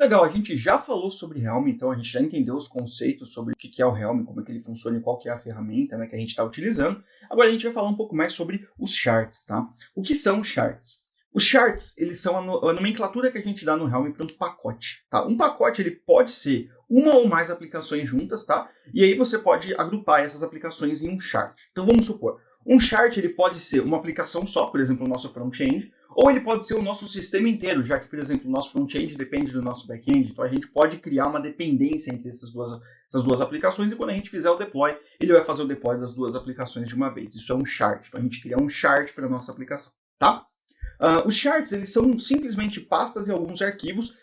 Legal, a gente já falou sobre Helm, então a gente já entendeu os conceitos sobre o que é o Helm, como é que ele funciona e qual que é a ferramenta, né, que a gente está utilizando. Agora a gente vai falar um pouco mais sobre os charts, tá? O que são os charts? Os charts, eles são a nomenclatura que a gente dá no Helm para um pacote, tá? Um pacote, ele pode ser uma ou mais aplicações juntas, tá? E aí você pode agrupar essas aplicações em um chart. Então vamos supor, um chart ele pode ser uma aplicação só, por exemplo, o nosso front-end, ou ele pode ser o nosso sistema inteiro, já que, por exemplo, o nosso front-end depende do nosso back-end, então a gente pode criar uma dependência entre essas duas aplicações, e quando a gente fizer o deploy, ele vai fazer o deploy das duas aplicações de uma vez. Isso é um chart, então a gente cria um chart para a nossa aplicação, tá? Os charts, eles são simplesmente pastas e alguns arquivos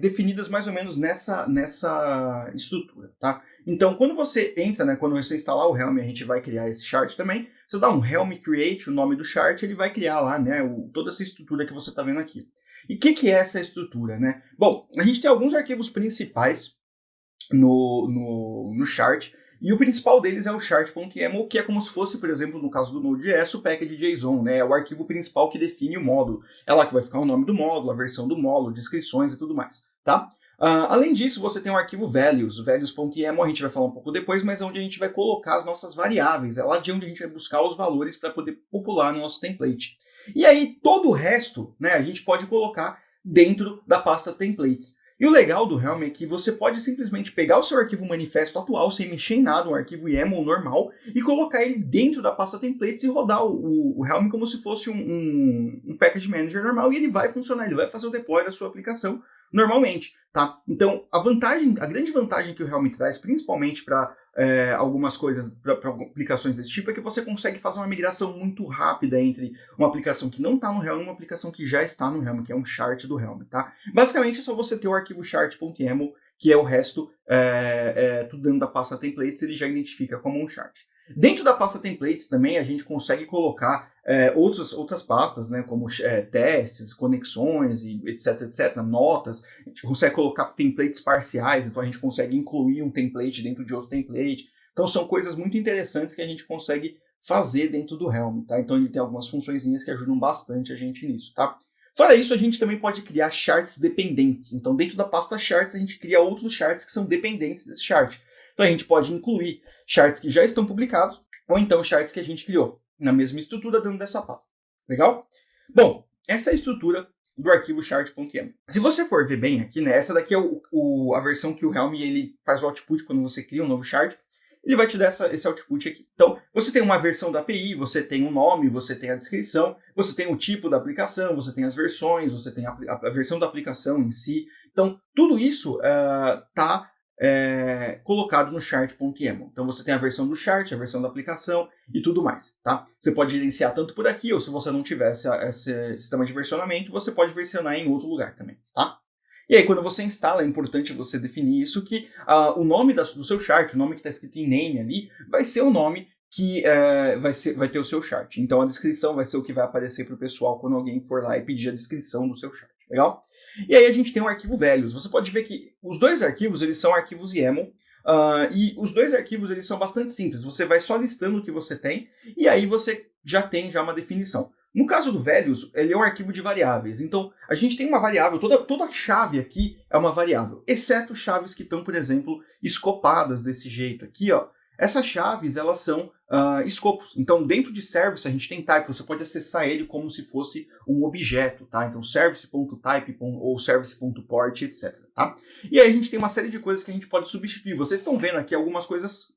definidas mais ou menos nessa estrutura, tá? Então, quando você entra, né, quando você instalar o Helm, a gente vai criar esse chart também, você dá um Helm Create, o nome do chart, ele vai criar lá, né, toda essa estrutura que você está vendo aqui. E o que é essa estrutura, né? Bom, a gente tem alguns arquivos principais no chart, e o principal deles é o chart.yaml, que é como se fosse, por exemplo, no caso do Node.js, o package.json, né? É o arquivo principal que define o módulo. É lá que vai ficar o nome do módulo, a versão do módulo, descrições e tudo mais, tá? Além disso, você tem o arquivo values, o values.yaml, a gente vai falar um pouco depois, mas é onde a gente vai colocar as nossas variáveis, é lá de onde a gente vai buscar os valores para poder popular no nosso template. E aí, todo o resto, né, a gente pode colocar dentro da pasta templates. E o legal do Helm é que você pode simplesmente pegar o seu arquivo manifesto atual, sem mexer em nada, um arquivo YAML normal, e colocar ele dentro da pasta templates e rodar o Helm como se fosse um package manager normal, e ele vai funcionar, ele vai fazer o deploy da sua aplicação normalmente, tá? Então, a grande vantagem que o Helm traz, principalmente para algumas coisas, para aplicações desse tipo, é que você consegue fazer uma migração muito rápida entre uma aplicação que não está no Helm e uma aplicação que já está no Helm, que é um chart do Helm, tá? Basicamente é só você ter o arquivo chart.yaml, que é o resto, tudo dentro da pasta templates, ele já identifica como um chart. Dentro da pasta templates também a gente consegue colocar outras pastas, né, como testes, conexões, e etc, notas. A gente consegue colocar templates parciais, então a gente consegue incluir um template dentro de outro template. Então são coisas muito interessantes que a gente consegue fazer dentro do Helm, tá? Então ele tem algumas funçõezinhas que ajudam bastante a gente nisso, tá? Fora isso, a gente também pode criar charts dependentes. Então dentro da pasta charts a gente cria outros charts que são dependentes desse chart. Então a gente pode incluir charts que já estão publicados, ou então charts que a gente criou na mesma estrutura dentro dessa pasta. Legal? Bom, essa é a estrutura do arquivo chart.yaml. Se você for ver bem aqui, né, essa daqui é a versão que o Helm ele faz o output quando você cria um novo chart. Ele vai te dar esse output aqui. Então, você tem uma versão da API, você tem um nome, você tem a descrição, você tem o tipo da aplicação, você tem as versões, você tem a versão da aplicação em si. Então, tudo isso está colocado no chart.yaml. Então você tem a versão do chart, a versão da aplicação e tudo mais, tá? Você pode gerenciar tanto por aqui, ou se você não tiver esse sistema de versionamento, você pode versionar em outro lugar também, tá? E aí quando você instala, é importante você definir isso, que o nome do seu chart, o nome que está escrito em name ali, vai ser o nome que vai ter o seu chart. Então a descrição vai ser o que vai aparecer para o pessoal quando alguém for lá e pedir a descrição do seu chart, legal? E aí a gente tem um arquivo values. Você pode ver que os dois arquivos, eles são arquivos YAML, e os dois arquivos, eles são bastante simples. Você vai só listando o que você tem, e aí você já tem uma definição. No caso do values, ele é um arquivo de variáveis. Então, a gente tem uma variável, toda chave aqui é uma variável, exceto chaves que estão, por exemplo, escopadas desse jeito aqui, ó. Essas chaves, elas são escopos. Então, dentro de service, a gente tem type. Você pode acessar ele como se fosse um objeto, tá? Então, service.type ou service.port, etc, tá? E aí a gente tem uma série de coisas que a gente pode substituir. Vocês estão vendo aqui algumas coisas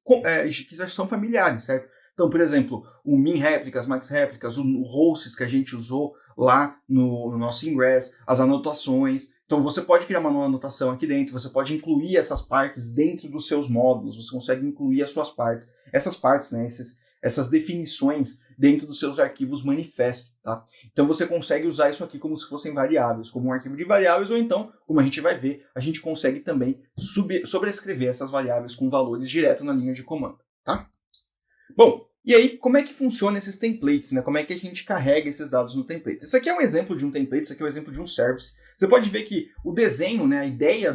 que já são familiares, certo? Então, por exemplo, o min réplicas, max réplicas, o hosts que a gente usou lá no nosso ingress, as anotações. Então você pode criar uma nova anotação aqui dentro, você pode incluir essas partes dentro dos seus módulos, você consegue incluir as suas partes, essas partes, né, essas definições dentro dos seus arquivos manifesto, tá? Então você consegue usar isso aqui como se fossem variáveis, como um arquivo de variáveis, ou então, como a gente vai ver, a gente consegue também sobrescrever essas variáveis com valores direto na linha de comando, tá? Bom, e aí, como é que funciona esses templates, né? Como é que a gente carrega esses dados no template? Isso aqui é um exemplo de um template, isso aqui é um exemplo de um service. Você pode ver que o desenho, né, a ideia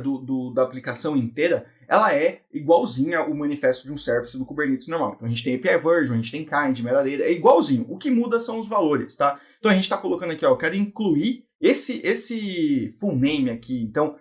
da aplicação inteira, ela é igualzinha ao manifesto de um service do Kubernetes normal. Então a gente tem API version, a gente tem kind, metadata, é igualzinho. O que muda são os valores, tá? Então a gente está colocando aqui, ó, eu quero incluir esse full name aqui. Então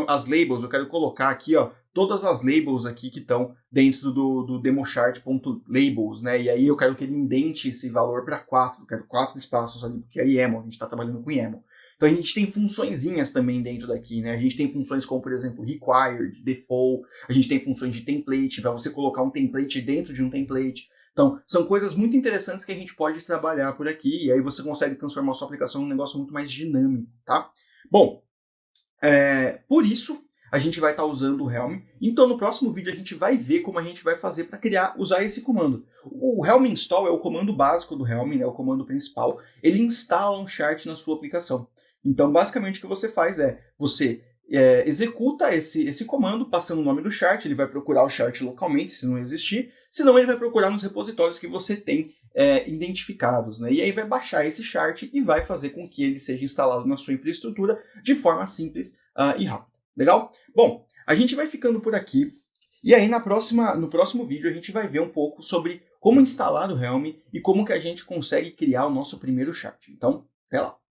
as labels, eu quero colocar aqui, ó, todas as labels aqui que estão dentro do demochart.labels, né? E aí eu quero que ele indente esse valor para 4, eu quero 4 espaços ali, porque é YAML, a gente está trabalhando com YAML. Então a gente tem funçõezinhas também dentro daqui, né? A gente tem funções como, por exemplo, required, default, a gente tem funções de template, para você colocar um template dentro de um template. Então, são coisas muito interessantes que a gente pode trabalhar por aqui, e aí você consegue transformar a sua aplicação num negócio muito mais dinâmico, tá? Bom, por isso, a gente vai estar usando o Helm. Então, no próximo vídeo, a gente vai ver como a gente vai fazer para usar esse comando. O Helm install é o comando básico do Helm, né, o comando principal. Ele instala um chart na sua aplicação. Então, basicamente, o que você faz é, você executa esse comando, passando o nome do chart, ele vai procurar o chart localmente, se não existir, senão ele vai procurar nos repositórios que você tem identificados, né? E aí vai baixar esse chart e vai fazer com que ele seja instalado na sua infraestrutura de forma simples e rápida. Legal? Bom, a gente vai ficando por aqui, e aí no próximo vídeo a gente vai ver um pouco sobre como instalar o Helm e como que a gente consegue criar o nosso primeiro chart. Então, até lá!